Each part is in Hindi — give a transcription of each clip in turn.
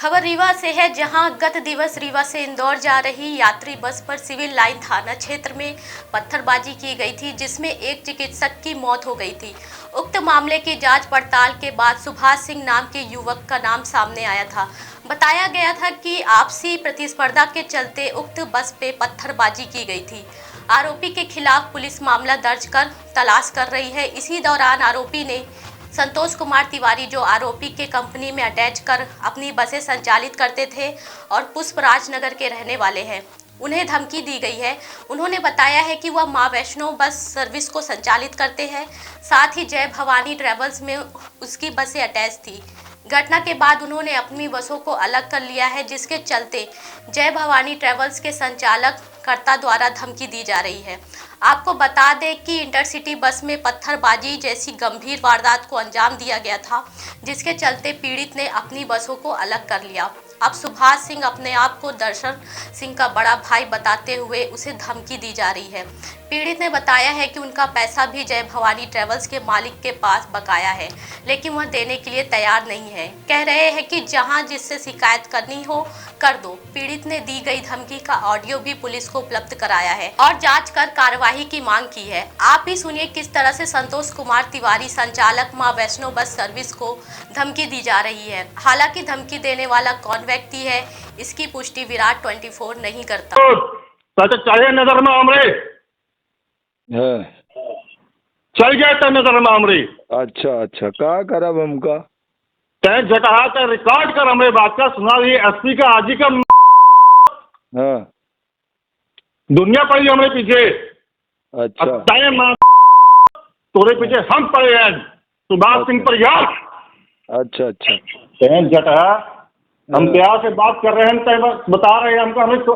खबर रीवा से है, जहां गत दिवस रीवा से इंदौर जा रही यात्री बस पर सिविल लाइन थाना क्षेत्र में पत्थरबाजी की गई थी, जिसमें एक चिकित्सक की मौत हो गई थी। उक्त मामले की जांच पड़ताल के बाद सुभाष सिंह नाम के युवक का नाम सामने आया था। बताया गया था कि आपसी प्रतिस्पर्धा के चलते उक्त बस पे पत्थरबाजी की गई थी। आरोपी के खिलाफ पुलिस मामला दर्ज कर तलाश कर रही है। इसी दौरान आरोपी ने संतोष कुमार तिवारी, जो आरोपी के कंपनी में अटैच कर अपनी बसें संचालित करते थे और पुष्पराज नगर के रहने वाले हैं, उन्हें धमकी दी गई है। उन्होंने बताया है कि वह मां वैष्णो बस सर्विस को संचालित करते हैं, साथ ही जय भवानी ट्रेवल्स में उसकी बसें अटैच थी। घटना के बाद उन्होंने अपनी बसों को अलग कर लिया है, जिसके चलते जय भवानी ट्रेवल्स के संचालक कर्ता द्वारा धमकी दी जा रही है। आपको बता दें कि इंटरसिटी बस में पत्थरबाजी जैसी गंभीर वारदात को अंजाम दिया गया था, जिसके चलते पीड़ित ने अपनी बसों को अलग कर लिया। अब सुभाष सिंह अपने आप को दर्शन सिंह का बड़ा भाई बताते हुए उसे धमकी दी जा रही है। पीड़ित ने बताया है कि उनका पैसा भी जय भवानी ट्रेवल्स के मालिक के पास बकाया है, लेकिन वह देने के लिए तैयार नहीं है। कह रहे हैं कि जहां जिससे शिकायत करनी हो कर दो। पीड़ित ने दी गई धमकी का ऑडियो भी पुलिस को उपलब्ध कराया है और जांच कर कार्यवाही की मांग की है। आप ही सुनिए किस तरह से संतोष कुमार तिवारी, संचालक मां वैष्णो बस सर्विस को धमकी दी जा रही है। हालांकि धमकी देने वाला कौन व्यक्ति है, इसकी पुष्टि विराट 24 नहीं करता। नजर में हमरे चल गया था, नजर में हमरे। अच्छा का करब हमका तय जटहा का रिकॉर्ड कर हमरे बात का सुना। ये एसपी का आजी का दुनिया पड़ी हमरे पीछे। अच्छा तोरे पीछे हम पड़े हैं, सुभाष सिंह पर यार। अच्छा तय जटहा हम प्यार से बात कर रहे हैं, तय बता रहे हैं हमको। हमें तो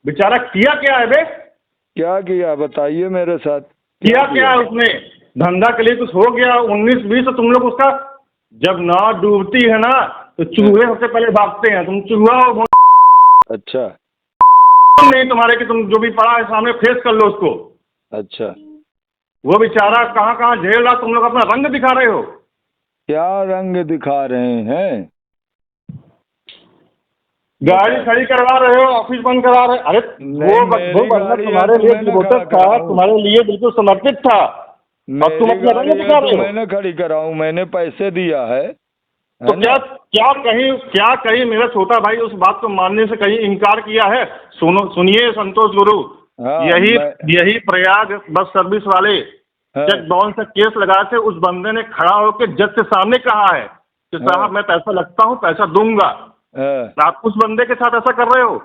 बेचारा किया क्या है बे? क्या किया बताइए मेरे साथ। क्या है उसने? धंधा के लिए कुछ हो गया 19-20 तो तुम लोग उसका जब नाव डूबती है ना तो चूहे सबसे पहले भागते हैं। तुम चूहा हो। अच्छा नहीं तुम्हारे कि तुम जो भी पड़ा है सामने फेस कर लो उसको। अच्छा वो बेचारा कहाँ झेल रहा, तुम लोग अपना रंग दिखा रहे हो। क्या रंग दिखा रहे हैं? गाड़ी खड़ी करवा रहे हो, ऑफिस बंद करा रहे। अरे वो बंदा तुम्हारे लिए डिवोटेड था, तुम्हारे लिए बिल्कुल समर्पित था। अब तुम अपना रंग दिखा रहे हो। मैंने खड़ी कराऊं, मैंने पैसे दिया है तो क्या कहीं मेरा छोटा भाई उस बात को मानने से कहीं इनकार किया है? सुनिए संतोष गुरु, यही प्रयाग बस सर्विस वाले चेक बाउंस से केस लगा के उस बंदे ने खड़ा होकर जज के सामने कहा है कि साहब मैं पैसा लगता हूँ, पैसा दूंगा। आप उस बंदे के साथ ऐसा कर रहे हो?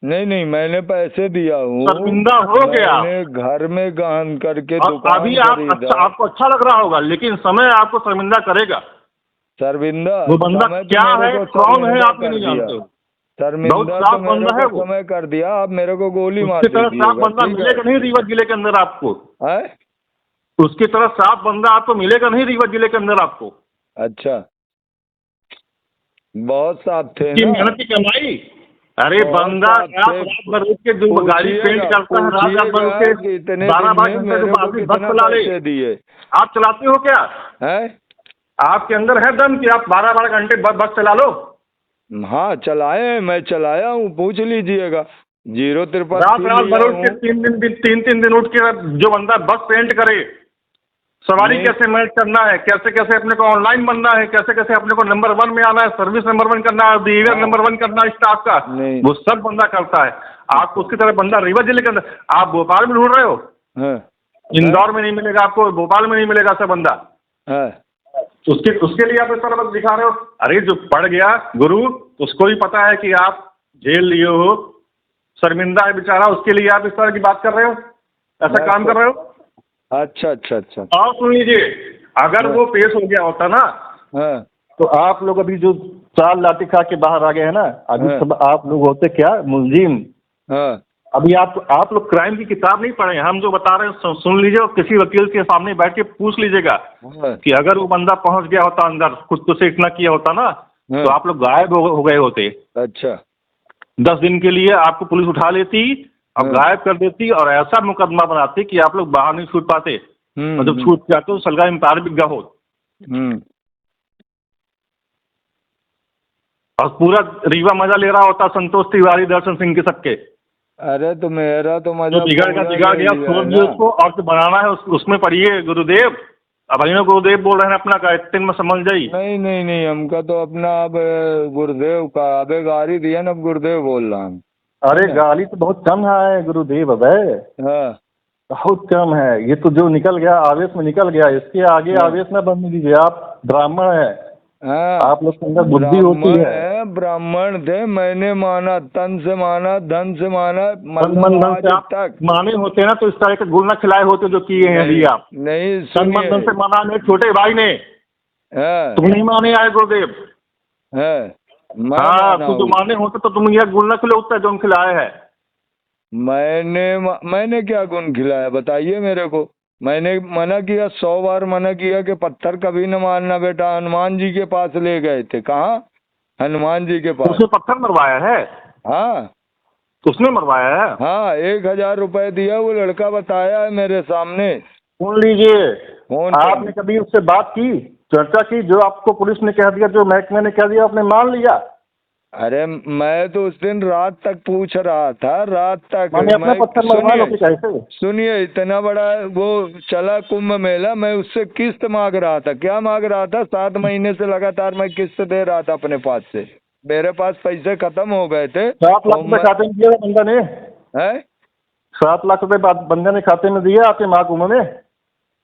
नहीं मैंने पैसे दिया हूँ। शर्मिंदा हो गया। घर में गहन करके अभी आपको अच्छा लग रहा होगा, लेकिन समय आपको शर्मिंदा करेगा। शर्मिंदा वो बंदा क्या है, कौन है, आप नहीं जानते हो। शर्मिंदा तो मेरे को समय कर दिया। आप मेरे को गोली मार उसकी तरह साफ बंदा मिलेगा नहीं रीवा जिले के अंदर आपको। उसकी तरह साफ बंदा आपको मिलेगा नहीं रीवा जिले के अंदर आपको। अच्छा बहुत साफ थे ना मेहनत की कमाई। अरे बंदा रात भर के गाड़ी पेंट करता है, रात भर के 12 घंटे बस चला ले। आप चलाते हो क्या? है आपके अंदर है दम कि आप 12 घंटे बस चला लो? हाँ चलाए, मैं चलाया हूँ, पूछ लीजिएगा। 053 रात भर उठ के 3 दिन उठ के जो बंदा बस पेंट करे, सवारी कैसे मैनेज करना है, कैसे अपने को ऑनलाइन बनना है, कैसे अपने को नंबर 1 में आना है, सर्विस नंबर 1 करना है, बिहेवियर नंबर 1 करना है स्टाफ का, वो सब बंदा करता है। आपको उसकी तरह बंदा रीवा जिले के अंदर, आप भोपाल में ढूंढ रहे हो? इंदौर में नहीं मिलेगा आपको, भोपाल में नहीं मिलेगा ऐसा बंदा। उसके लिए आप इस तरह बस दिखा रहे हो। अरे जो पड़ गया गुरु, उसको भी पता है कि आप झेल लिए हो, शर्मिंदा है बेचारा, उसके लिए आप इस तरह की बात कर रहे हो, ऐसा काम कर रहे हो। अच्छा और सुन लीजिए, अगर वो पेश हो गया होता ना तो आप लोग अभी जो 4 लाठी खा के बाहर आ गए हैं ना, अभी सब आप लोग होते क्या मुलजिम। अभी आप लोग क्राइम की किताब नहीं पढ़े। हम जो बता रहे हैं सुन लीजिए, और किसी वकील के सामने बैठ के पूछ लीजिएगा कि अगर वो बंदा पहुंच गया होता अंदर, खुद को सेफ ना किया होता ना, तो आप लोग गायब हो गए होते। अच्छा 10 दिन के लिए आपको पुलिस उठा लेती, अब गायब कर देती और ऐसा मुकदमा बनाती कि आप लोग बाहर नहीं छूट पाते। और जब छूट जाते तो सलगा इम्तार बिग्गा हो। और पूरा रीवा मजा ले रहा होता, संतोष तिवारी, दर्शन सिंह के सबके। अरे तो मेरा तो मजा जो बिगड़ पूरा गया ले गया, लिया छोड़ है दिए ना। उसको, और तो बनाना है उसमें पढ़िए गुरुदेव। अब अभी गुरुदेव बोल रहे हैं अपना का, इतने में समझ जाइए। नहीं नहीं नहीं, हमका तो अपना अब गुरुदेव का अबे गाड़ी दिया ना, अब गुरुदेव बोल रहा हूँ। अरे गाली तो बहुत कम है गुरुदेव, अब हाँ बहुत कम है। ये तो जो निकल गया आवेश में निकल गया, इसके आगे आवेश न बनने दीजिए। आप ब्राह्मण है, हाँ, आप लोग के अंदर बुद्धि होती ब्राह्मण है। है, ब्राह्मण थे, मैंने माना, तन से माना, धन से माना, मन मतलब धन आज से आप तक माने होते ना तो इस तरह के गुण न खिलाए होते जो किए हैं अभी आप। नहीं तन मन धन से सुनिए। माना मेरे छोटे भाई ने, हाँ तुम नहीं माने आए गुरुदेव। है, मैं हाँ, माना तू जो हूँ। माने होते तो तुम यह गुण न खिलौते जो हम खिलाए है। मैंने क्या गुण खिलाया बताइए मेरे को। मैंने मना किया, 100 बार मना किया कि पत्थर कभी न मारना बेटा। हनुमान जी के पास ले गए थे, कहाँ? हनुमान जी के पास। उसने पत्थर मरवाया है? हाँ उसने मरवाया है? हाँ, 1000 रुपए दिया, वो लड़का बताया है मेरे सामने। सुन लीजिए, फोन पे। आपने कभी उससे बात की, चर्चा की? जो आपको पुलिस ने कह दिया, जो महकमे ने कह दिया, आपने मान लिया? अरे मैं तो उस दिन रात तक पूछ रहा था, रात तक। मैंने अपना पत्थर मरवा लो कि कैसे? सुनिए, इतना बड़ा वो चला कुंभ मेला, मैं उससे किस्त मांग रहा था। क्या मांग रहा था? 7 महीने से लगातार मैं किस्त दे रहा था अपने पास से। मेरे पास पैसे खत्म हो गए थे। 7 लाख रुपए खाते में दिया बंदा ने? है 7 लाख रुपए बंदे ने खाते में दिया आपके महाकुंभ में?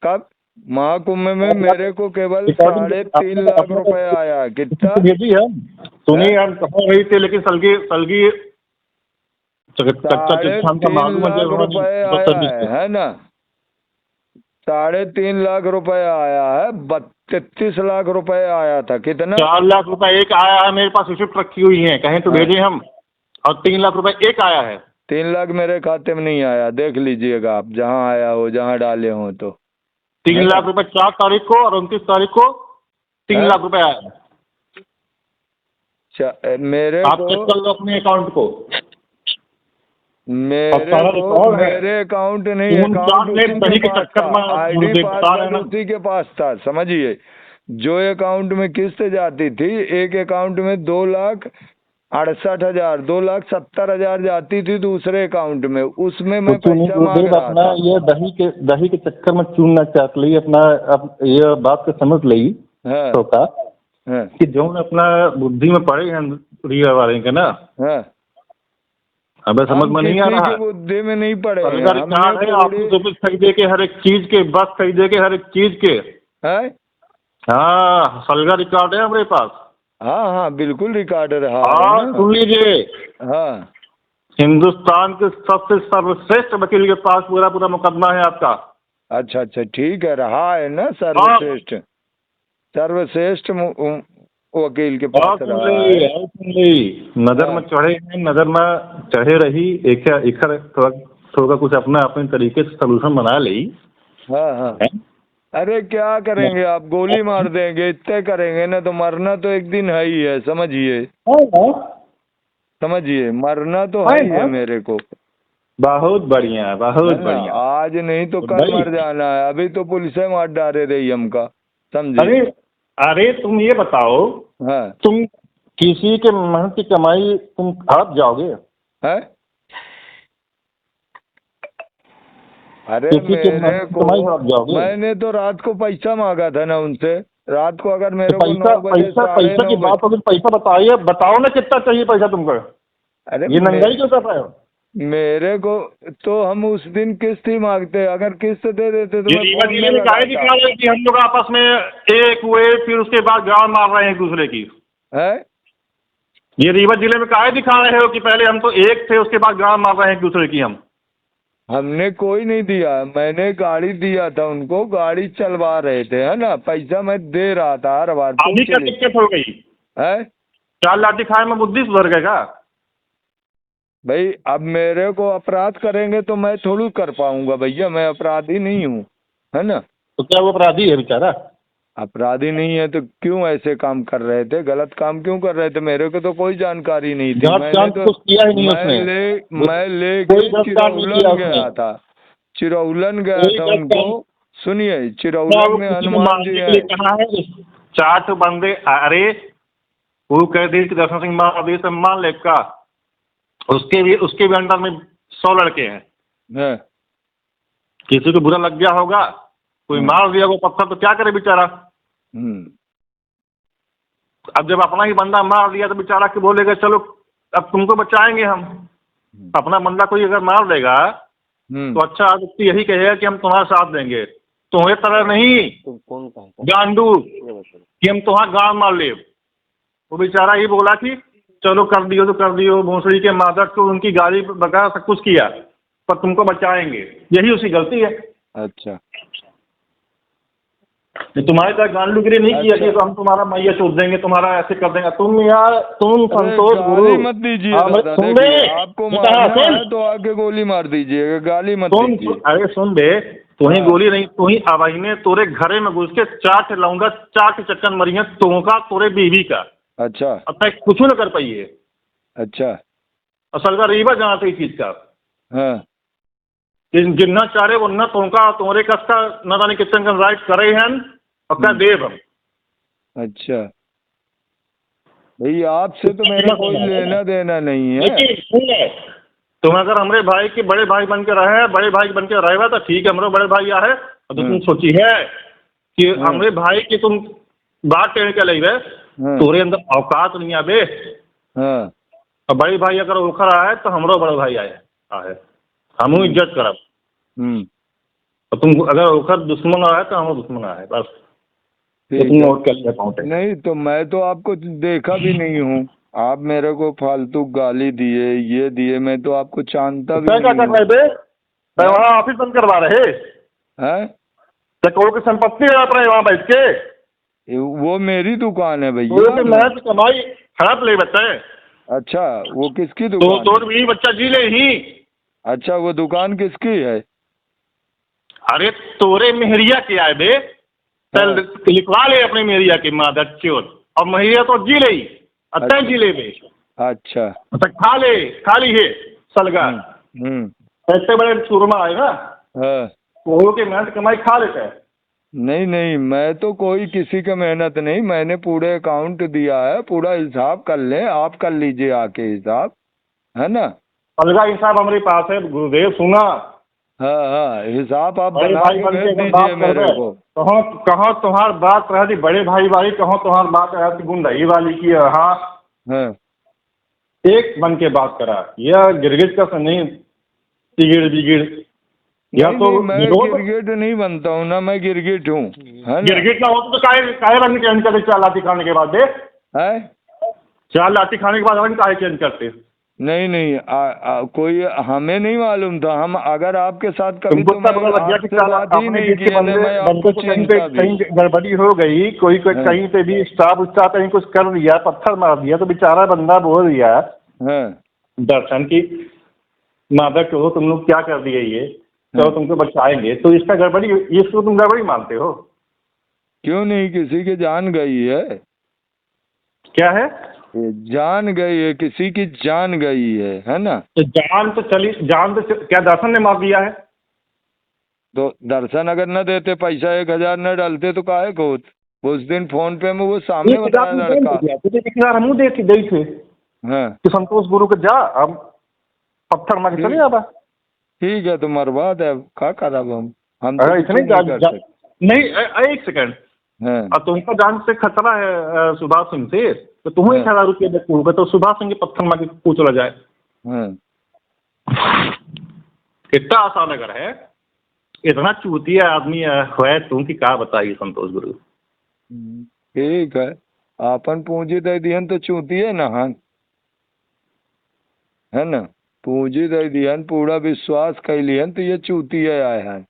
कब? महाकुंभ में मेरे को केवल 3.5 लाख रुपए आया। कितना भेजी है? सुनिए, हम कहाँ रही थे, लेकिन सलगी सलगी 3.5 लाख रुपए आया है ना। 3.5 लाख रुपए आया है। 33 लाख रुपए आया था। कितना? 4 लाख रुपए एक आया है, मेरे पास रिसिप्ट रखी हुई है, कहें तो भेजें हम। और 3 लाख रुपए एक आया है। 3 लाख मेरे खाते में नहीं आया, देख लीजिएगा आप, जहाँ आया हो, जहाँ डाले हो तो। 3 लाख रुपए 4 तारीख को और 29 तारीख को 3 लाख रुपए आया। मेरे आप को चेक कर लो अपने अकाउंट को। मेरे अकाउंट नहीं, अकाउंट दही के चक्कर में आईडी पासवर्ड उसी के पास था, समझिए। जो अकाउंट में किस्त जाती थी, एक अकाउंट में 2,68,000, 2,70,000 जाती थी दूसरे अकाउंट में, उसमें मैं पैसा मांग रहा अपना था। ये दही के चक्कर में चून न चाट ली अपना। अब ये बात को समझ ली कि जो अपना बुद्धि में पड़े हैं रिया वाले के ना, अबे समझ में नहीं आ रहा। बुद्धि में नहीं पड़े। रिकॉर्ड है आपको, खरीदे के हर एक चीज के, बस खरीदे के हर एक चीज के। हाँ, सलगा रिकॉर्ड है हमारे पास। हाँ हाँ बिल्कुल रिकॉर्ड रहा। हाँ सुन लीजिए, हाँ, हिंदुस्तान के सबसे सर्वश्रेष्ठ वकील के पास पूरा पूरा मुकदमा है आपका। अच्छा अच्छा, ठीक है, रहा है ना सर्वश्रेष्ठ। सर्वश्रेष्ठ वकील के पास रहा है। नजर में चढ़े हैं, नजर में चढ़े रही, एक थोड़ा कुछ अपना अपने तरीके से सोल्यूशन बना ली। हाँ हाँ। अरे क्या करेंगे आप? गोली मार देंगे, इतने करेंगे ना तो मरना तो एक दिन है ही है, समझिए। समझिए, मरना तो है ही है मेरे को। बहुत बढ़िया, बहुत बढ़िया। आज नहीं तो कल मर जाना है। अभी तो पुलिस मार डाले रही हमका, समझिए। अरे तुम ये बताओ, हाँ, तुम किसी के मेहनत की कमाई तुम हड़प जाओगे? है? अरे मेरे को, मैंने तो रात को पैसा मांगा था ना उनसे। रात को अगर मेरे को 9 बजे, पैसा की बात होगी, पैसा बताइए, बताओ ना कितना चाहिए पैसा तुमको? अरे ये नंगाई क्यों कर रहे हो? मेरे को तो हम उस दिन किस्त ही मांगते, अगर किस्त दे देते तो दिखा रहे कि हम लोग आपस में एक हुए, फिर उसके बाद गाड़ मार रहे हैं एक दूसरे की। है? ये रीवा जिले में काहे दिखा रहे हो कि पहले हम तो एक थे, उसके बाद गाड़ मार रहे हैं एक दूसरे की? हमने कोई नहीं दिया, मैंने गाड़ी दिया था उनको, गाड़ी चलवा रहे थे, है ना। पैसा मैं दे रहा था हर बार। अभी क्या दिक्कत हो गई है? 4 लाठी खाए में बुद्धि सुधर गएगा भाई? अब मेरे को अपराध करेंगे तो मैं थोड़ी कर पाऊंगा भैया, मैं अपराधी नहीं हूँ, है ना। तो क्या वो अपराधी है बेचारा? अपराधी नहीं है तो क्यों ऐसे काम कर रहे थे? गलत काम क्यों कर रहे थे? मेरे को तो कोई जानकारी नहीं थी। मैंने तो किया ही नहीं उसने। मैं लेके चिरौलन गया था, चिरौलन गया था उनको। सुनिए, चिरौलन में हनुमान जी है। 4 बंदे, अरे वो कह दी कि दर्शन सिंह महावीर से मान ले का, उसके भी अंडर में 100 लड़के हैं। हाँ। किसी को बुरा लग गया होगा, कोई मार दिया वो पत्थर, तो क्या करे बेचारा। अब जब अपना ही बंदा मार दिया तो बेचारा कि बोलेगा चलो अब तुमको बचाएंगे हम। अपना बंदा कोई अगर मार देगा तो अच्छा आदमी यही कहेगा कि हम तुम्हारा साथ देंगे, तुम्हें तरह नहीं गांडू कि हम तुम्हारा गांव मार ले। वो बेचारा ही बोला कि चलो कर दियो तो कर दियो, भोसड़ी के मादक को उनकी गाड़ी बगा सब कुछ किया, पर तुमको बचाएंगे, यही उसकी गलती है। अच्छा, तुम्हारी तरह गांडूगिरी नहीं किया कि तो हम तुम्हारा मैया चोट देंगे, तुम्हारा ऐसे कर देंगे। तुम यार तुम संतोष गुरु मत दीजिए, आपको मारना है तो आके गोली मार दीजिए, गाली मत दीजिए। अरे सुन बे, तुम्हें गोली नहीं, तुम्हें आवाज ने तोरे घरे में घुस के 4 लाऊंगा, 4 चक्कर मरिए तुमका तोरे बीवी का। अच्छा, अब तक कुछ न कर पाइए। अच्छा, असल का रीवा जाना था इस चीज का। हाँ, जिन्ना चारे वो न तुमका तुम्हारे कस का न जाने कितने का राइट करे हैं और क्या देव हम। अच्छा भाई, आपसे तो मेरा कोई लेना देना नहीं है। तुम अगर हमारे भाई के बड़े भाई बन के रहे, बड़े भाई बन के रहेगा तो ठीक है, हमारे बड़े भाई आए तो तुम सोची है कि हमारे भाई की तुम बात टेढ़ के ले गए, तोरे अंदर औकात नहीं आवे। और बड़े भाई अगर ओखर आए तो हमारो बड़े भाई आए हम इज्जत करब। और तुम अगर ओखर दुश्मन आए तो हम दुश्मन आए, बस तुम नोट कर लिया अकाउंट। नहीं तो मैं तो आपको देखा भी नहीं हूँ, आप मेरे को फालतू गाली दिए, ये दिए, मैं तो आपको जानता भी नहीं। क्या कर रहे थे? वहाँ ऑफिस बंद करवा रहे हैं? करोड़ की संपत्ति लड़ा रहे वहाँ बैठ के। वो मेरी दुकान है भैया, मैं तो कमाई खराब ले बताए। अच्छा, वो किसकी दुकान? तो भी बच्चा जी ले ही। अच्छा, वो दुकान किसकी है? अरे तोरे मेहरिया के आए बे, लिखवा ले अपने मेहरिया की मादक चोर, और मेहरिया तो जी ले, अच्छा जी ले बे। अच्छा, खा ली है सलगा। ऐसे बड़े चूरमा आए ना, वो के मेहनत कमाई खा लेते हैं। नहीं, मैं तो कोई किसी का मेहनत नहीं, मैंने पूरे अकाउंट दिया है, पूरा हिसाब कर ले, आप कर लीजिए आके हिसाब, है ना? अलगा हिसाब हमारे पास है गुरुदेव, सुना। हाँ, हिसाब आप बना के भेज दीजिए मेरे को। कहाँ तुम्हार बात रह दी बड़े भाई वाली, कहाँ तुम्हार बात रह दी गुंडाई वाली की। हाँ, एक बन के बात करा, यह गिरगिट का नहीं टिगिड़ बिगिड़। या तो मैं गिरगिट नहीं बनता हूँ ना, मैं गिरगिट हूँ। गिरगिट ना हो तो काहे रंग चेंज करते 4 लाठी खाने के बाद? 4 लाठी खाने के बाद रंग काहे चेंज करते? नहीं, कोई हमें नहीं मालूम था। हम अगर आपके साथ कभी तो बात ही नहीं की, कहीं गड़बड़ी हो गई, कोई कहीं पे भी स्टाफ कहीं कुछ कर दिया, पत्थर मार दिया, तो बेचारा बंदा बोल दिया दर्शन की मादक हो तुम लोग क्या कर दिए, ये चलो तुमको बचाएंगे, तो इसका गड़बड़ी, इसको तुम गड़बड़ी मानते हो? क्यों नहीं, किसी की जान गई है। क्या है? जान गई है, किसी की जान गई है ना? तो जान तो क्या दर्शन ने मार दिया है? तो दर्शन अगर न देते, पैसा 1000 न डालते तो काहे को उस दिन फोन पे में वो सामने बताया लड़का, हम दे थे कि संतोष गुरु को जा अब पत्थर मार के चले जाता। ठीक है, तो मरवा दे, क्या करब हम तो नहीं। एक सेकंड, तुमका जान से खतरा है सुभाष सिंह से, तो तुम्हें 1000 रुपये होगा तो सुभाष सिंह के पत्थर मार के पूछ चला जाए। कितना आसान अगर है, इतना चूतिया आदमी है तुम की क्या बताइए संतोष गुरु। ठीक है, अपन पूंजी दे दियन तो चूतिए ना, है ना? पूंजी दे दियन, पूरा विश्वास कर लियन तो ये चूतिया आए हैं।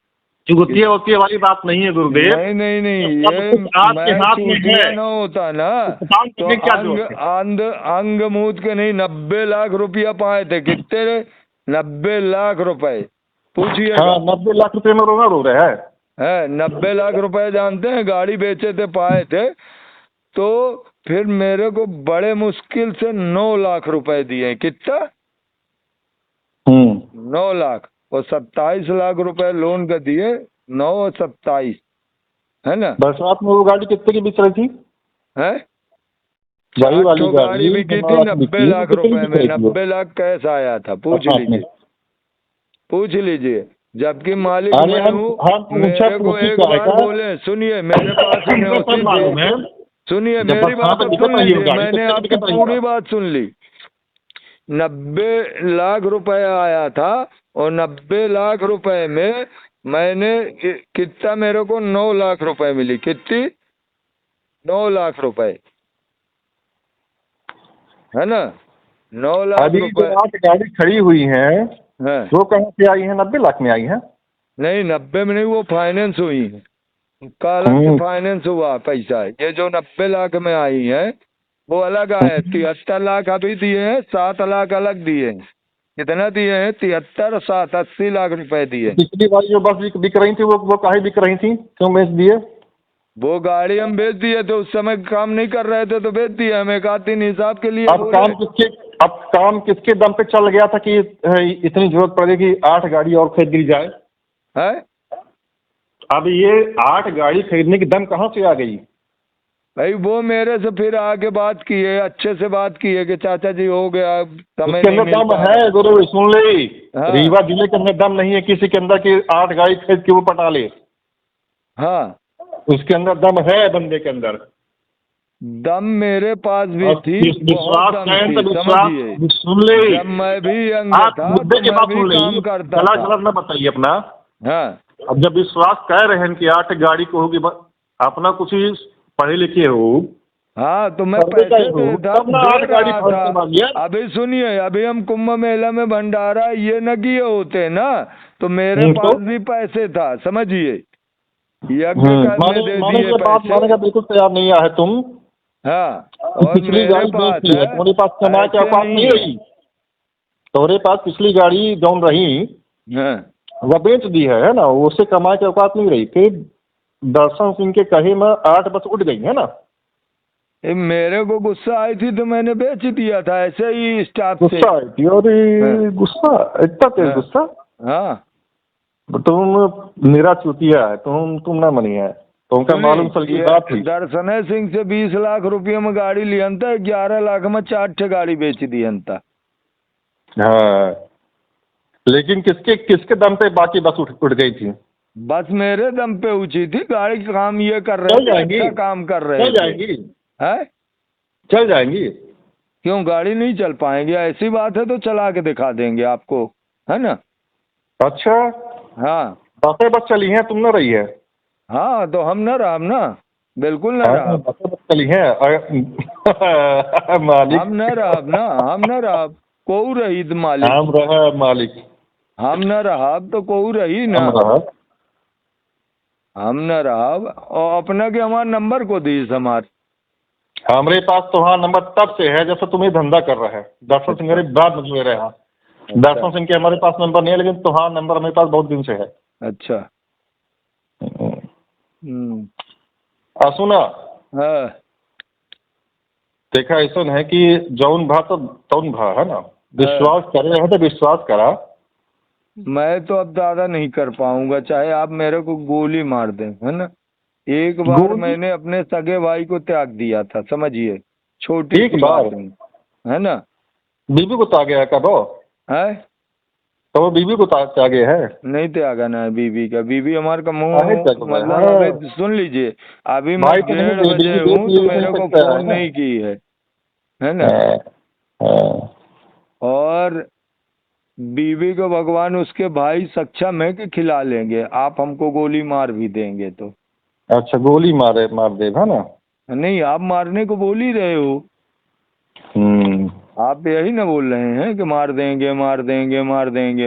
चूतिया होतिया वाली बात नहीं है गुरुदेव। नहीं, ये आपके हाथ में है ना, होता ना तो अंग मूद के नहीं 90 लाख रुपया पाए थे। कितने रे? 90 लाख रुपए। पूछिए। 90 लाख रुपए में रो रहे हैं। 90 लाख रुपए जानते हैं, गाड़ी बेचे थे, पाए थे। तो फिर मेरे को बड़े मुश्किल से 9 लाख रुपए दिए। कितना? 9 लाख और 27 लाख रुपए लोन का दिए। 9 और 27, है ना? बरसात में वो गाड़ी कितने की बिक रही थी? वही वाली गाड़ी बिकी थी 90 लाख रुपए में, 90 लाख कैश आया था, पूछ लीजिए। जबकि मालिक मैं हूँ, मेरे को एक बार बोले, सुनिए मेरे पास एनओसी थी, सुनिए मेरी बात अब सुन लीजिए, मैंने आपकी पूरी बात सुन ली। 90 लाख रुपए आया था और 90 लाख रुपए में मैंने कितना, मेरे को 9 लाख रुपए मिली। कितनी? 9 लाख रुपए, है ना? 9 लाख रुपए। गाड़ी खड़ी हुई है वो कहाँ से आई है? 90 लाख में आई है? नहीं 90 में नहीं, वो फाइनेंस हुई है, काला से फाइनेंस हुआ पैसा। ये जो 90 लाख में आई है वो अलग आया। 73 लाख अभी दिए हैं, 7 लाख अलग दिए हैं। कितना दिए हैं? 73, 7, 80 लाख रुपए दिए। पिछली बार जो बस बिक रही थी वो काहे बिक रही थी? क्यों बेच दिए? वो गाड़ी हम बेच दिए थे, उस समय काम नहीं कर रहे थे तो बेच दिए। हम एक आध दिन हिसाब के लिए। अब काम किसके दम पे चल गया था कि इतनी जरूरत पड़ेगी 8 गाड़ी और खरीद ली जाए? है अब ये 8 गाड़ी खरीदने की दम कहाँ से आ गई भाई? वो मेरे से फिर आके बात की है, अच्छे से बात की है कि चाचा जी हो गया, समय नहीं मिल दम है गुरु, सुन ले। रीवा जिले के अंदर दम नहीं है किसी के अंदर कि 8 गाड़ी खरीद के वो पटा ले। हाँ, उसके अंदर दम है, बंदे के अंदर दम मेरे पास भी थी। विश्वास सुन ले, जब मैं भी अंग था मुद्दे की बात सुन ले, काम करता था। गलत ना बताइए अपना। हाँ, अब जब विश्वास कह रहे हैं कि 8 गाड़ी को होगी, अपना कुछ ही पढ़े लिखे हो। हाँ, तो मैं पैसे दे था। अभी सुनिए, अभी हम कुंभ मेला में भंडारा ये न किए होते ना, तो मेरे पास भी पैसे था, समझिए। माने का बिल्कुल तैयार नहीं है तुम। हाँ, और पिछली गाड़ी बेच दी है, तुम्हारे पास कमाई के औकात नहीं रही। तुम्हारे पास पिछली गाड़ी जौन रही वह बेच दी है ना, उससे कमाई के औकात नहीं रही। फिर दर्शन सिंह के कहे में 8 बस उठ गई है ना। मेरे को गुस्सा आई थी तो मैंने बेच दिया था, ऐसे ही स्टाफ से। गुस्सा आई थी? और गुस्सा, इतना तेज गुस्सा? हाँ, तुम मेरा चुतिया है, तुम ना मनी है, तुमका मालूम सल की बात थी। दर्शन सिंह से 20 लाख रुपये में गाड़ी लिया था, 11 लाख में 4 गाड़ी बेच दिया था। हाँ, लेकिन किसके दम पे बाकी बस उठ गई थी? बस मेरे दम पे ऊंची थी गाड़ी। काम ये कर रहे थे, अच्छा काम कर रहे थे। चल जाएंगी है? चल जाएंगी। क्यों गाड़ी नहीं चल पाएंगे? ऐसी बात है तो चला के दिखा देंगे आपको, है ना? अच्छा, हाँ, बसें बस चली हैं, तुम न रही है? हाँ, तो हम न रहा ना, बिल्कुल न रहा। बसें बस चली हैं मालिक। हम न रहा ना, हम न रहा, को रही मालिक। हम रहा मालिक, हम न रहा तो को रही ना, हम न रहा। और अपना के हमारे नंबर को दी हमारे। हमारे पास तो हाँ नंबर तब से है जैसे तुम्हें धंधा कर रहा है। दर्शन सिंह के बाद मुझे रहे। हाँ, दर्शन सिंह के हमारे पास नंबर नहीं है, लेकिन तो हाँ नंबर हमारे पास बहुत दिन से है। अच्छा। सुना, हाँ, देखा ऐसा है कि जौन भा तो तौन भा, है ना। विश्वास करे है तो विश्वास करा। मैं तो अब ज्यादा नहीं कर पाऊंगा, चाहे आप मेरे को गोली मार दें, है ना। एक बार मैंने अपने सगे भाई को त्याग दिया था, समझिए, छोटी सी बात है ना। बीबी को त्यागे है कब? है तो वो बीबी को त्यागे है? नहीं त्यागा ना बीबी का। बीबी हमारे का मुँह मतलब सुन लीजिए, अभी मैं 1:30 बजे हूँ तो मेरे को फोन नहीं की है ना। और बीबी को भगवान उसके भाई सक्षम है कि खिला लेंगे, आप हमको गोली मार भी देंगे तो। अच्छा, गोली मार दे, है ना। नहीं, आप मारने को बोल ही रहे हो। आप यही ना बोल रहे हैं कि मार देंगे मार देंगे मार देंगे।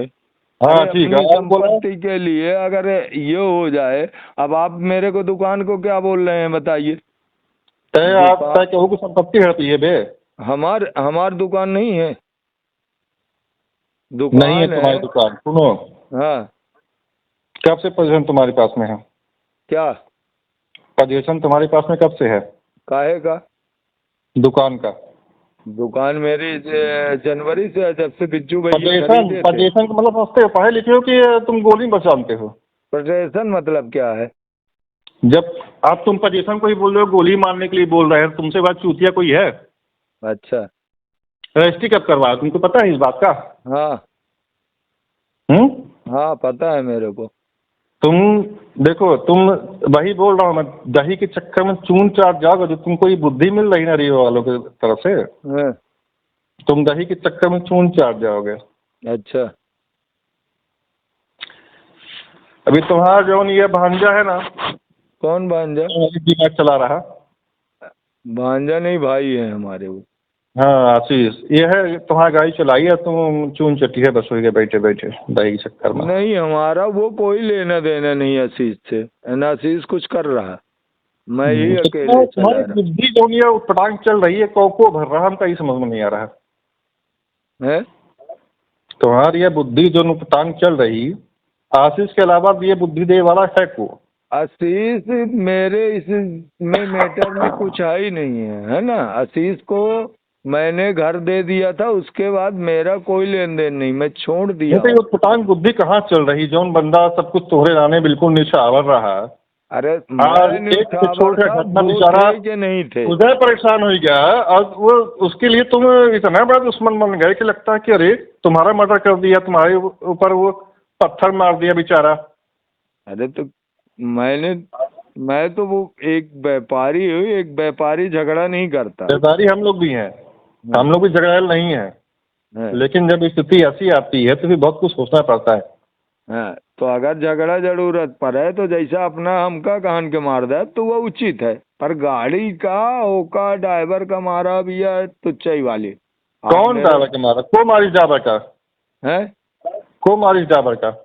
हाँ ठीक है। संपत्ति के लिए अगर ये हो जाए, अब आप मेरे को दुकान को क्या बोल रहे हैं बताइए? आप केहू की संपत्ति है बे? हमार दुकान नहीं है। दुकान नहीं है तुम्हारी दुकान। सुनो, हाँ, कब से पोजीशन तुम्हारे पास में है? क्या पोजीशन तुम्हारे पास में कब से है? काहे का? दुकान का। दुकान मेरी जनवरी से है, जब से बिज्जू भैया। पोजीशन का मतलब समझते हो, पढ़े लिखे हो कि तुम गोली बचाते हो? पोजीशन मतलब क्या है? जब आप तुम पोजीशन को ही बोल रहे हो, गोली मारने के लिए बोल रहे हैं, तुमसे बात चूतिया कोई है? अच्छा। रजिस्ट्री कब करवाया तुमको पता है इस बात का? हाँ हाँ पता है मेरे को। तुम देखो, तुम वही बोल रहा हूँ मैं, दही के चक्कर में चून चाट जाओगे। जो तुमको ये बुद्धि मिल रही ना रीवा वालों की तरफ से, हाँ। तुम दही के चक्कर में चून चाट जाओगे। अच्छा। अभी तुम्हारा जो ये भांजा है ना, कौन भांजा? दिमाग चला रहा। भांजा नहीं, भाई है हमारे वो। हाँ आशीष, ये है तुम्हारी गाड़ी चलाई है, तुम चून चटी है बस हो गया बैठे बैठे दही के चक्कर में। नहीं, हमारा वो कोई लेना देना नहीं आशीष से, ना आशीष कुछ कर रहा, मैं ही अकेले चला तुम्हारी रहा बुद्धि जो नहीं है पटांग चल रही है, को भर रहा हमका ये समझ में नहीं आ रहा है। तुम्हारी ये बुद्धि जो पटांग चल रही, आशीष के अलावा ये बुद्धि दे वाला है को? आशीष मेरे इस में मैटर में कुछ है ही नहीं है ना। आशीष को मैंने घर दे दिया था, उसके बाद मेरा कोई लेन देन नहीं, मैं छोड़ दिया। तो ये पटांग बुद्धि कहाँ चल रही? जौन बंदा सब कुछ तोहरे लाने बिल्कुल निछावर रहा। अरे एक छोड़ के घटना बेचारा नहीं थे, उदय परेशान हो गया और वो उसके लिए तुम इतना बड़ा दुश्मन बन गए कि लगता है कि अरे तुम्हारा मर्डर कर दिया, तुम्हारे ऊपर वो पत्थर मार दिया बेचारा। अरे तो मैं तो वो एक व्यापारी हूँ, एक व्यापारी झगड़ा नहीं करता। व्यापारी हम लोग भी हैं, हम लोग भी झगड़ाल नहीं है। लेकिन जब स्थिति ऐसी आती है तो फिर बहुत कुछ सोचना पड़ता है। हाँ, तो अगर झगड़ा जरूरत पड़े तो जैसा अपना हमका कहन के मार दे तो वो उचित है, पर गाड़ी का ओका ड्राइवर का मारा भी है तो चाहिए वाली। कौन ड्राइवर का मारा? को मारिस ड्राइवर का है? को मारिस ड्राइवर का?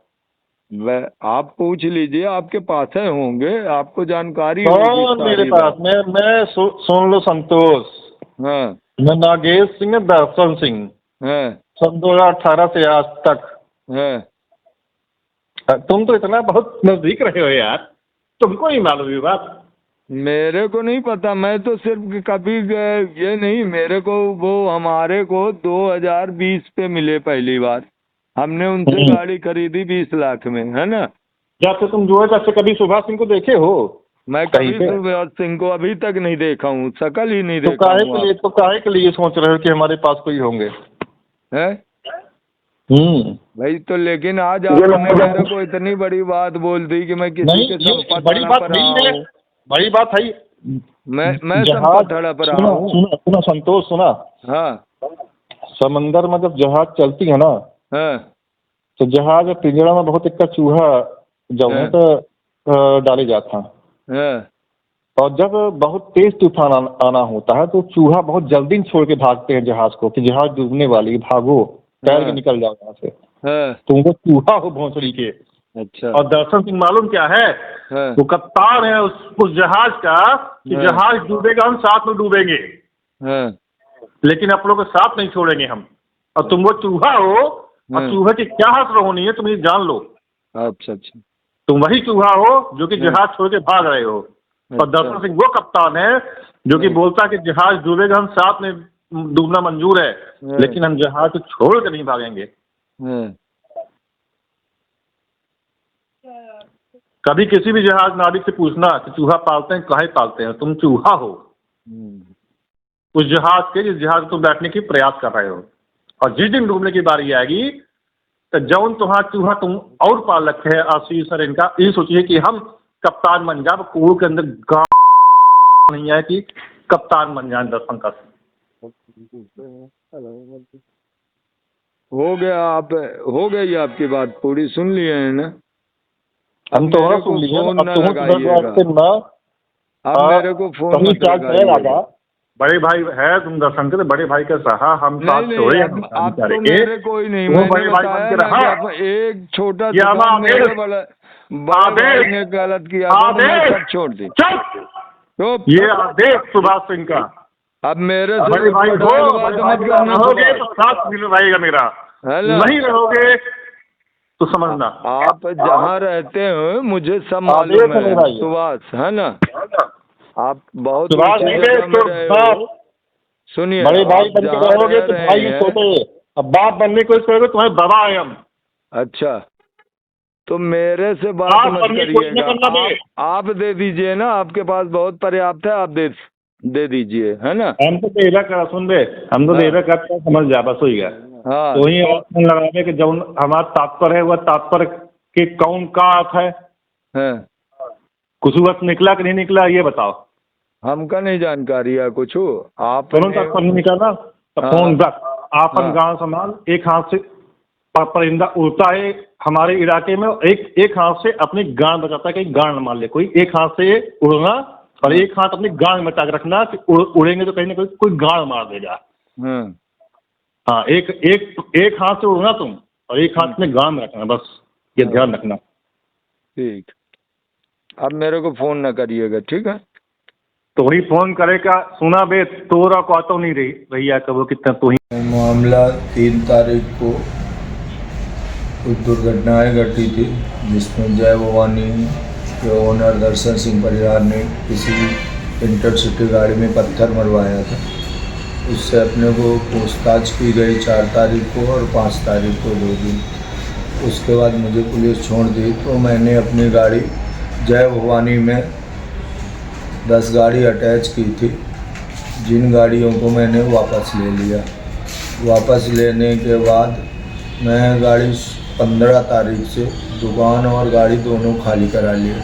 आप पूछ लीजिए, आपके पास है होंगे, आपको जानकारी कौन मेरे पास? मैं सुन लो संतोष। हाँ। मैं नागेश सिंह दर्शन सिंह। हाँ। सन 2018 से आज तक। हाँ। तुम तो इतना बहुत नजदीक रहे हो यार, तुमको नहीं मालूम ये बात? मेरे को नहीं पता, मैं तो सिर्फ कभी ये नहीं, मेरे को वो हमारे को 2020 पे मिले पहली बार, हमने उनसे गाड़ी खरीदी 20 लाख में, है ना। जब से तुम जो है तब से कभी सुभाष सिंह को देखे हो? मैं कभी सुभाष सिंह को अभी तक नहीं देखा हूँ, शकल ही नहीं देखा हूँ। तो काहे के लिए सोच रहे हो कि हमारे पास कोई होंगे? है भाई, तो लेकिन आज आपने मेरे को इतनी बड़ी बात बोल दी कि मैं किसी के संपत्ति बड़ी बात नहीं है, बड़ी बात है। मैं संपत्ति हड़प रहा हूँ। सुना संतोष, सुना। हाँ। समंदर में जब जहाज चलती है ना, हाँ, तो जहाज पिंजड़ा में बहुत एक चूहा जब तो डाले जाता है। और जब बहुत तेज तूफान आना होता है तो चूहा बहुत जल्दी छोड़ के भागते हैं जहाज को कि जहाज डूबने वाली, भागो, तैर के निकल जाओ यहाँ से। तुमको चूहा हो भोंसड़ी के। अच्छा। और दर्शन सिंह मालूम क्या है? वो कप्तान है उस जहाज का कि जहाज डूबेगा हम साथ में डूबेंगे, लेकिन आप लोग को साथ नहीं छोड़ेंगे हम। और तुम वो चूहा हो, और चूहे की क्या हसर होनी है तुम ये जान लो। अच्छा अच्छा। तुम वही चूहा हो जो कि जहाज छोड़ के भाग रहे हो। और दर्शन सिंह वो कप्तान है जो कि बोलता है कि जहाज डूबेगा हम साथ में डूबना मंजूर है, लेकिन हम जहाज को छोड़ के नहीं भागेंगे। कभी किसी भी जहाज नाविक से पूछना कि चूहा पालते हैं, काहे पालते हैं? तुम चूहा हो उस जहाज के जिस जहाज तुम बैठने की प्रयास कर रहे हो। और जिस दिन डूबने की बारी आएगी तो जौन तुम्हारा चूहा तुम और पाल रखे है आशीष सर, इनका ये सोचिए कि हम कप्तान बन जाए, कुएं के अंदर गाँव नहीं है कि कप्तान बन जाए। दर्शन का हो गया, आप हो गई आपकी बात पूरी, सुन लिए है ना? हम तो और सुन लिए। फोन ना लगाइएगा, अब मेरे को फोन मत लगाइएगा। बड़े भाई है तुम दर्शन के, बड़े भाई का सहा हम साथ छोड़े। आप तो मेरे कोई नहीं, मैंने बताया ना कि एक छोटा मेरे वाला भाई ने गलत किया तो मैं सब छोड़ दी। ये आदेश सुभाष सिंह का। अब मेरे से बड़े भाई रहोगे तो साथ मिल रहेगा मेरा, नहीं रहोगे तो समझना। आप जहाँ रहते हो मुझे सब मालूम है सुभाष, है ना। आप बहुत सुनिए, बड़े भाई बन के रहोगे तो भाई छोटे, अब बाप बनने की कोशिश करोगे तुम्हारे बाबा आए हम। अच्छा, तो मेरे से बात मत करिएगा, आप दे दीजिए ना, आपके पास बहुत पर्याप्त है, आप दे दीजिए, है ना। हम तो तेरा कर सुन बे, हम तो तेरा करते समझ जा, बस हो गया। हाँ तो ही ऑप्शन लगावे कि जो हमारा तात्पर्य है वह तात्पर्य के कौन का अर्थ है, हाँ। कुछ बस निकला कि नहीं निकला ये बताओ। हमका नहीं जानकारी है कुछ। आप दोनों तात्पर्य नहीं निकला तो फोन रख। आपन गांव संभाल, एक हाथ से परिंदा उड़ता है हमारे इलाके में, एक हाथ से अपनी गांड बचाता है, कहीं गांड न मार ले कोई। एक हाथ से उड़ना और एक हाथ अपनी गांड में टाक रखना कि उड़ेंगे तो कहीं ना कोई गांड मार देगा। हाँ, एक हाथ से उड़ना तुम और एक हाथ में गांड में रखना, बस ये ध्यान रखना। ठीक, अब मेरे को फोन न करिएगा, ठीक है। तो वही फोन करेगा। सुना बे, तोरा को तो नहीं रही कब कितना तो ही मामला 3 तारीख को कुछ दुर्घटनाएं घटी थी, जिसमें जय भवानी के ओनर दर्शन सिंह परिहार ने किसी इंटरसिटी गाड़ी में पत्थर मरवाया था। उससे अपने को पूछताछ की गई 4 तारीख को और 5 तारीख को 2 दिन। उसके बाद मुझे पुलिस छोड़ दी, तो मैंने अपनी गाड़ी जय भवानी में 10 गाड़ी अटैच की थी, जिन गाड़ियों को मैंने वापस ले लिया। वापस लेने के बाद मैं गाड़ी 15 तारीख से दुकान और गाड़ी दोनों खाली करा लिए।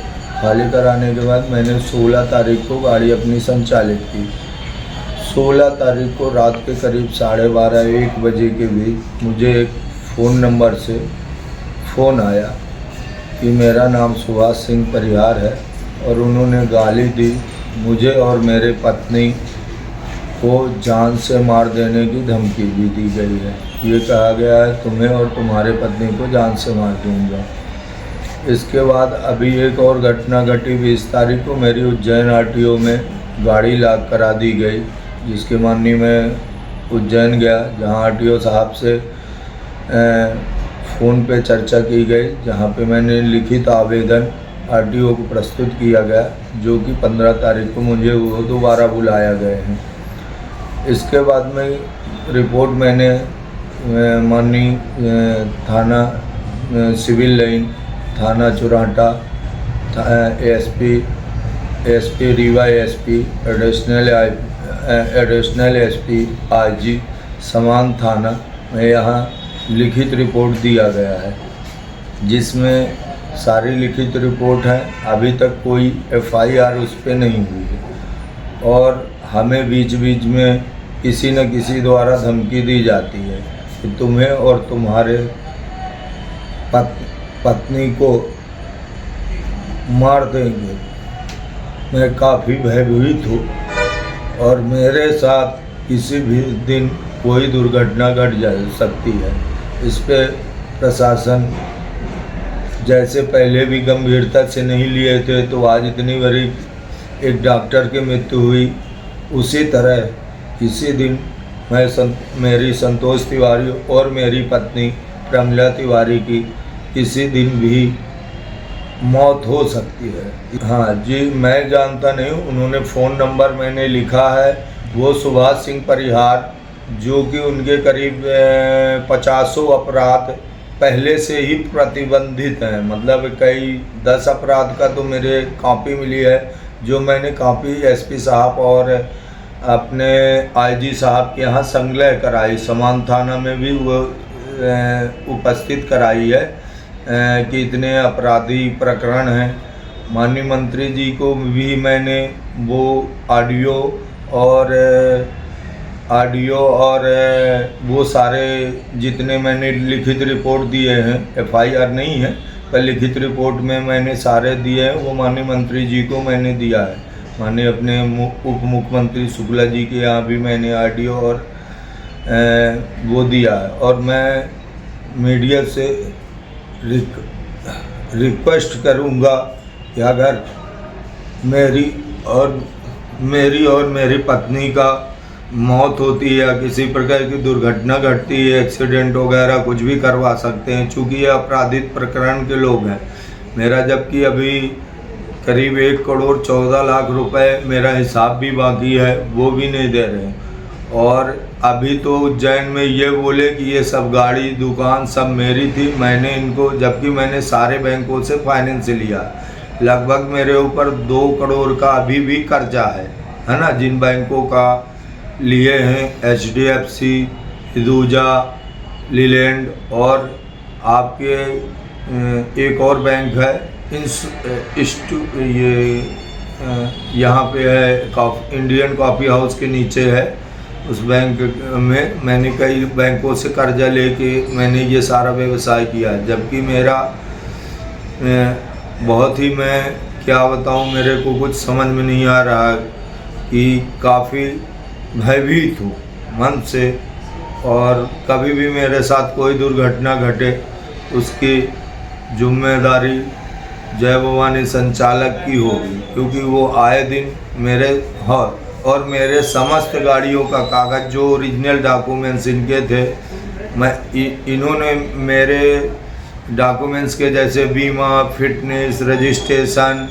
खाली कराने के बाद मैंने 16 तारीख को गाड़ी अपनी संचालित की। 16 तारीख को रात के करीब 12:30-1 बजे के बीच मुझे एक फ़ोन नंबर से फ़ोन आया कि मेरा नाम सुभाष सिंह परिहार है और उन्होंने गाली दी मुझे और मेरे पत्नी को जान से मार देने की धमकी भी दी गई है। ये कहा गया है तुम्हें और तुम्हारे पत्नी को जान से मार दूंगा। इसके बाद अभी एक और घटना घटी 20 तारीख को मेरी उज्जैन आरटीओ में गाड़ी लाग करा दी गई, जिसके माननी में उज्जैन गया, जहां आरटीओ साहब से फ़ोन पे चर्चा की गई, जहां पे मैंने लिखित आवेदन आरटीओ को प्रस्तुत किया गया, जो कि 15 तारीख को मुझे वो दोबारा बुलाया गए हैं। इसके बाद में रिपोर्ट मैंने माननीय थाना सिविल लाइन, थाना Churhata, SP Rewa, SP additional SP IG समान थाना में यहाँ लिखित रिपोर्ट दिया गया है, जिसमें सारी लिखित रिपोर्ट है। अभी तक कोई एफआईआर उस पर नहीं हुई है और हमें बीच बीच में किसी न किसी द्वारा धमकी दी जाती है कि तुम्हें और तुम्हारे पत्नी को मार देंगे। मैं काफ़ी भयभीत हूँ और मेरे साथ किसी भी दिन कोई दुर्घटना घट जा सकती है। इस पे प्रशासन जैसे पहले भी गंभीरता से नहीं लिए थे, तो आज इतनी बड़ी एक डॉक्टर की मृत्यु हुई, उसी तरह किसी दिन मेरी संतोष तिवारी और मेरी पत्नी प्रमिला तिवारी की किसी दिन भी मौत हो सकती है। हाँ जी, मैं जानता नहीं हूँ। उन्होंने फ़ोन नंबर मैंने लिखा है, वो सुभाष सिंह परिहार, जो कि उनके करीब 50 अपराध पहले से ही प्रतिबंधित हैं। मतलब कई 10 अपराध का तो मेरे कॉपी मिली है, जो मैंने कॉपी एसपी साहब और अपने आईजी साहब के यहाँ संग्रह कराई। समान थाना में भी वो उपस्थित कराई है कि इतने अपराधी प्रकरण हैं। माननीय मंत्री जी को भी मैंने वो ऑडियो और वो सारे जितने मैंने लिखित रिपोर्ट दिए हैं, एफआईआर नहीं है पर लिखित रिपोर्ट में मैंने सारे दिए हैं, वो माननीय मंत्री जी को मैंने दिया है। माननीय अपने उप मुख्यमंत्री शुक्ला जी के यहाँ भी मैंने ऑडियो और वो दिया है। और मैं मीडिया से रिक्वेस्ट करूँगा कि अगर मेरी और मेरी पत्नी का मौत होती है या किसी प्रकार की दुर्घटना घटती है, एक्सीडेंट वगैरह कुछ भी करवा सकते हैं, चूँकि ये आपराधिक प्रकरण के लोग हैं। मेरा जबकि अभी करीब 1 करोड़ 14 लाख रुपए मेरा हिसाब भी बाकी है, वो भी नहीं दे रहे हैं। और अभी तो उज्जैन में ये बोले कि ये सब गाड़ी दुकान सब मेरी थी, मैंने इनको, जबकि मैंने सारे बैंकों से फाइनेंस लिया, लगभग मेरे ऊपर 2 करोड़ का अभी भी कर्जा है है ना, जिन बैंकों का लिए हैं HDFC, हिंदुजा, लीलैंड और आपके एक और बैंक है यहाँ पे है इंडियन कॉफ़ी हाउस के नीचे है। उस बैंक में मैंने कई बैंकों से कर्जा लेके मैंने ये सारा व्यवसाय किया है। जबकि मेरा बहुत ही, मैं क्या बताऊँ, मेरे को कुछ समझ में नहीं आ रहा कि काफ़ी भयभीत हूँ मन से, और कभी भी मेरे साथ कोई दुर्घटना घटे उसकी जिम्मेदारी जय भवानी संचालक की होगी, क्योंकि वो आए दिन मेरे और मेरे समस्त गाड़ियों का कागज़ जो ओरिजिनल डॉक्यूमेंट्स इनके थे, इन्होंने मेरे डॉक्यूमेंट्स के जैसे बीमा, फिटनेस, रजिस्ट्रेशन,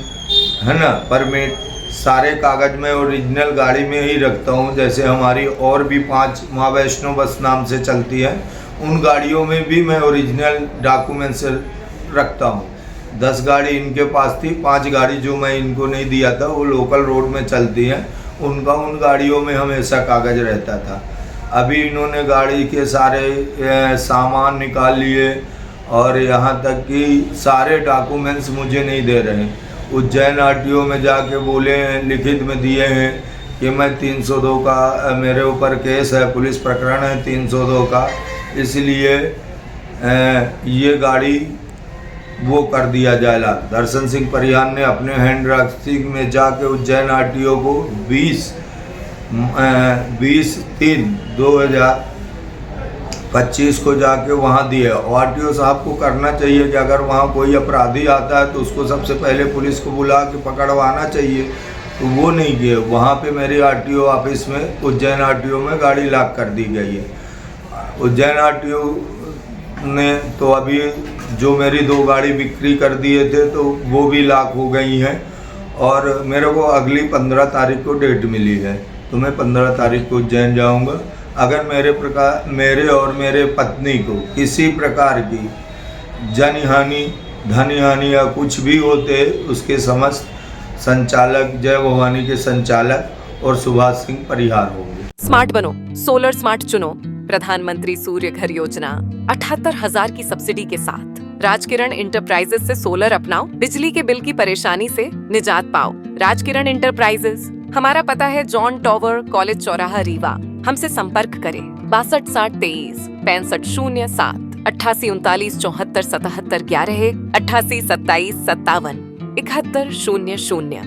है ना, परमिट, सारे कागज़ मैं ओरिजिनल गाड़ी में ही रखता हूँ। जैसे हमारी और भी 5 माँ वैष्णो बस नाम से चलती है, उन गाड़ियों में भी मैं ओरिजिनल डॉक्यूमेंट्स रखता हूँ। 10 गाड़ी इनके पास थी, 5 गाड़ी जो मैं इनको नहीं दिया था वो लोकल रोड में चलती हैं, उन गाड़ियों में हमेशा कागज़ रहता था। अभी इन्होंने गाड़ी के सारे सामान निकाल लिए और यहाँ तक कि सारे डॉक्यूमेंट्स मुझे नहीं दे रहे हैं। उज्जैन RTO में जाके बोले हैं, लिखित में दिए हैं कि मैं 302 का मेरे ऊपर केस है, पुलिस प्रकरण है 302 का, इसलिए ये गाड़ी वो कर दिया जाएगा। दर्शन सिंह परिहार ने अपने हैंड राइटिंग में जाके उज्जैन RTO को 20/3/2025 को जाके वहाँ दिए। RTO साहब को करना चाहिए कि अगर वहाँ कोई अपराधी आता है तो उसको सबसे पहले पुलिस को बुला के पकड़वाना चाहिए, तो वो नहीं किए। वहाँ पे मेरी RTO ऑफिस में, उज्जैन RTO में गाड़ी लॉक कर दी गई है। उज्जैन RTO ने तो अभी जो मेरी 2 गाड़ी बिक्री कर दिए थे तो वो भी लॉक हो गई हैं, और मेरे को अगली 15 तारीख को डेट मिली है, तो मैं 15 तारीख को उज्जैन जाऊंगा। अगर मेरे और मेरे पत्नी को किसी प्रकार की जनहानि, धनहानि या कुछ भी होते, उसके समस्त संचालक जय भवानी के संचालक और सुभाष सिंह परिहार होंगे। स्मार्ट बनो, सोलर स्मार्ट चुनो। प्रधानमंत्री सूर्य घर योजना 78,000 की सब्सिडी के साथ राजकिरण इंटरप्राइजेस से सोलर अपनाओ, बिजली के बिल की परेशानी से निजात पाओ। राजकिरण इंटरप्राइजेस, हमारा पता है जॉन टॉवर, कॉलेज चौराहा, रीवा। हमसे संपर्क करें 62 60 23 65 07 88 39 74 77 11 88 27 57 71 00।